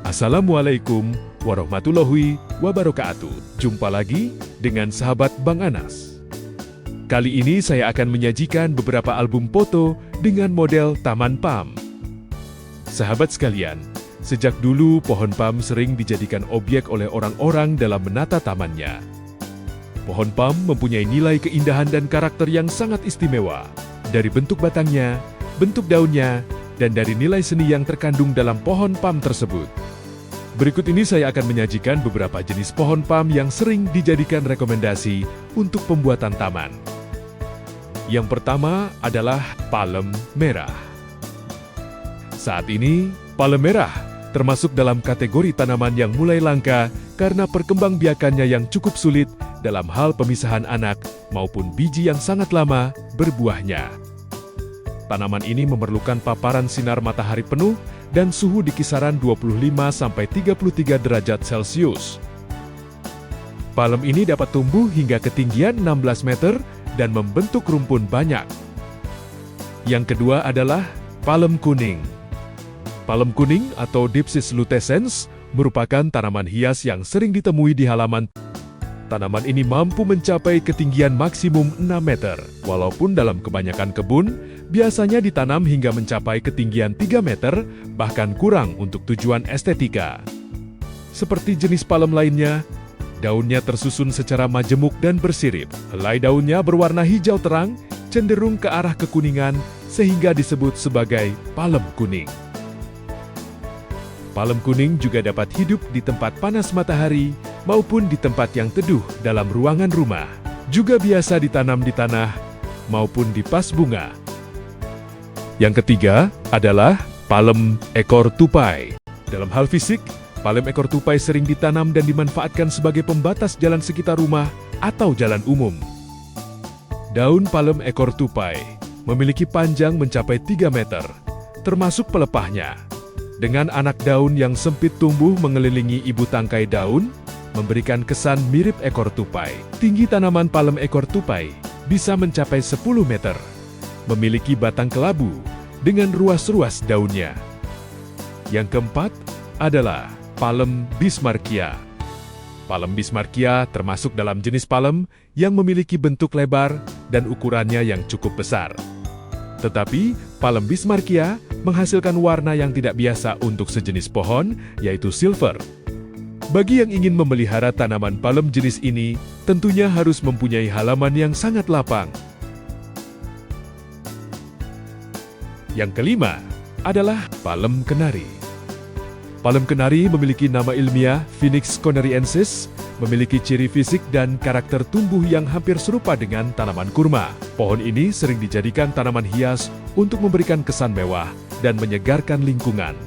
Assalamualaikum warahmatullahi wabarakatuh. Jumpa lagi dengan sahabat Bang Anas. Kali ini saya akan menyajikan beberapa album foto dengan model Taman Pam. Sahabat sekalian, sejak dulu pohon pam sering dijadikan objek oleh orang-orang dalam menata tamannya. Pohon pam mempunyai nilai keindahan dan karakter yang sangat istimewa, dari bentuk batangnya, bentuk daunnya, dan dari nilai seni yang terkandung dalam pohon pam tersebut. Berikut ini saya akan menyajikan beberapa jenis pohon pam yang sering dijadikan rekomendasi untuk pembuatan taman. Yang pertama adalah palem merah. Saat ini, palem merah termasuk dalam kategori tanaman yang mulai langka karena perkembangbiakannya yang cukup sulit dalam hal pemisahan anak maupun biji yang sangat lama berbuahnya. Tanaman ini memerlukan paparan sinar matahari penuh dan suhu di kisaran 25–33 derajat Celcius. Palem ini dapat tumbuh hingga ketinggian 16 meter dan membentuk rumpun banyak. Yang kedua adalah palem kuning. Palem kuning atau Dipsis lutescens merupakan tanaman hias yang sering ditemui di halaman. Tanaman ini mampu mencapai ketinggian maksimum 6 meter, walaupun dalam kebanyakan kebun, biasanya ditanam hingga mencapai ketinggian 3 meter, bahkan kurang untuk tujuan estetika. Seperti jenis palem lainnya, daunnya tersusun secara majemuk dan bersirip. Helai daunnya berwarna hijau terang, cenderung ke arah kekuningan, sehingga disebut sebagai palem kuning. Palem kuning juga dapat hidup di tempat panas matahari maupun di tempat yang teduh dalam ruangan rumah. Juga biasa ditanam di tanah maupun di vas bunga. Yang ketiga adalah palem ekor tupai. Dalam hal fisik, palem ekor tupai sering ditanam dan dimanfaatkan sebagai pembatas jalan sekitar rumah atau jalan umum. Daun palem ekor tupai memiliki panjang mencapai 3 meter, termasuk pelepahnya. Dengan anak daun yang sempit tumbuh mengelilingi ibu tangkai daun, memberikan kesan mirip ekor tupai. Tinggi tanaman palem ekor tupai bisa mencapai 10 meter. Memiliki batang kelabu dengan ruas-ruas daunnya. Yang keempat adalah palem Bismarckia. Palem Bismarckia termasuk dalam jenis palem yang memiliki bentuk lebar dan ukurannya yang cukup besar. Tetapi, palem Bismarckia menghasilkan warna yang tidak biasa untuk sejenis pohon, yaitu silver. Bagi yang ingin memelihara tanaman palem jenis ini, tentunya harus mempunyai halaman yang sangat lapang. Yang kelima adalah palem kenari. Palem kenari memiliki nama ilmiah Phoenix conariensis, memiliki ciri fisik dan karakter tumbuh yang hampir serupa dengan tanaman kurma. Pohon ini sering dijadikan tanaman hias untuk memberikan kesan mewah dan menyegarkan lingkungan.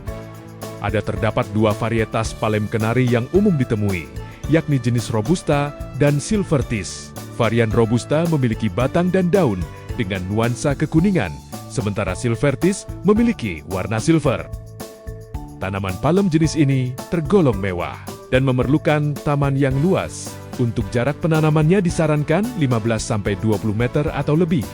Ada terdapat 2 varietas palem kenari yang umum ditemui, yakni jenis Robusta dan Silvertis. Varian Robusta memiliki batang dan daun dengan nuansa kekuningan, sementara Silvertis memiliki warna silver. Tanaman palem jenis ini tergolong mewah dan memerlukan taman yang luas. Untuk jarak penanamannya disarankan 15–20 meter atau lebih.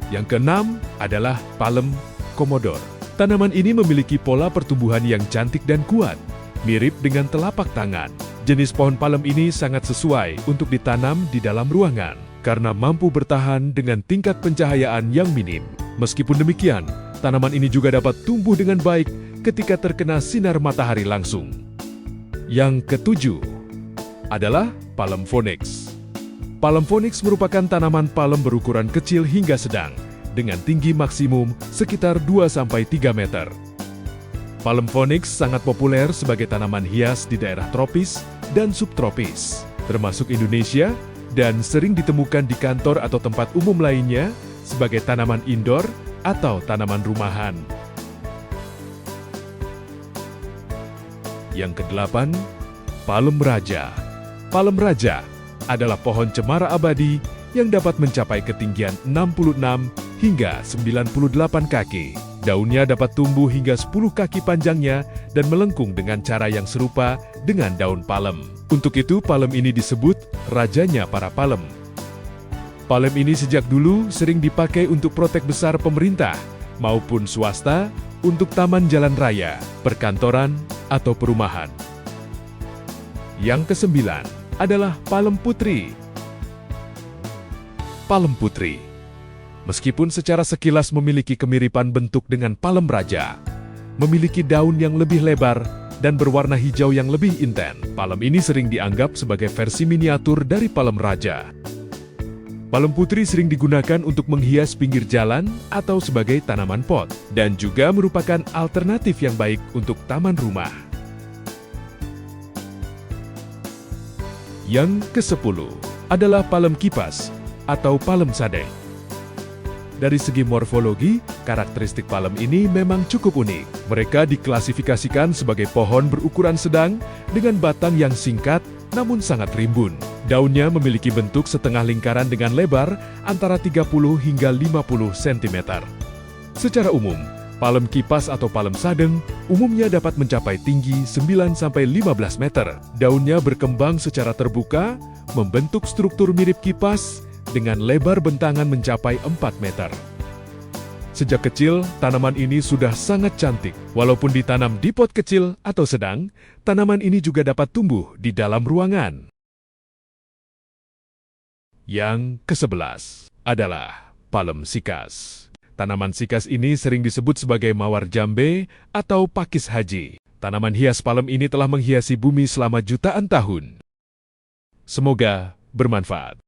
Yang keenam adalah palem komodor. Tanaman ini memiliki pola pertumbuhan yang cantik dan kuat, mirip dengan telapak tangan. Jenis pohon palem ini sangat sesuai untuk ditanam di dalam ruangan, karena mampu bertahan dengan tingkat pencahayaan yang minim. Meskipun demikian, tanaman ini juga dapat tumbuh dengan baik ketika terkena sinar matahari langsung. Yang ketujuh adalah palem Phoenix. Palem Phoenix merupakan tanaman palem berukuran kecil hingga sedang, dengan tinggi maksimum sekitar 2–3 meter. Palem Phoenix sangat populer sebagai tanaman hias di daerah tropis dan subtropis, termasuk Indonesia, dan sering ditemukan di kantor atau tempat umum lainnya sebagai tanaman indoor atau tanaman rumahan. Yang kedelapan, palem raja. Palem raja adalah pohon cemara abadi yang dapat mencapai ketinggian 66 hingga 98 kaki. Daunnya dapat tumbuh hingga 10 kaki panjangnya dan melengkung dengan cara yang serupa dengan daun palem. Untuk itu, palem ini disebut rajanya para palem. Palem ini sejak dulu sering dipakai untuk proyek besar pemerintah maupun swasta untuk taman jalan raya, perkantoran, atau perumahan. Yang kesembilan adalah palem putri. Palem putri, meskipun secara sekilas memiliki kemiripan bentuk dengan palem raja, memiliki daun yang lebih lebar dan berwarna hijau yang lebih intens. Palem ini sering dianggap sebagai versi miniatur dari palem raja. Palem putri sering digunakan untuk menghias pinggir jalan atau sebagai tanaman pot, dan juga merupakan alternatif yang baik untuk taman rumah. Yang ke-10 adalah palem kipas atau palem sadeng. Dari segi morfologi, karakteristik palem ini memang cukup unik. Mereka diklasifikasikan sebagai pohon berukuran sedang dengan batang yang singkat namun sangat rimbun. Daunnya memiliki bentuk setengah lingkaran dengan lebar antara 30 hingga 50 cm. Secara umum, palem kipas atau palem sadeng umumnya dapat mencapai tinggi 9-15 meter. Daunnya berkembang secara terbuka, membentuk struktur mirip kipas dengan lebar bentangan mencapai 4 meter. Sejak kecil, tanaman ini sudah sangat cantik. Walaupun ditanam di pot kecil atau sedang, tanaman ini juga dapat tumbuh di dalam ruangan. Yang ke-11 adalah palem sikas. Tanaman sikas ini sering disebut sebagai mawar jambe atau pakis haji. Tanaman hias palem ini telah menghiasi bumi selama jutaan tahun. Semoga bermanfaat.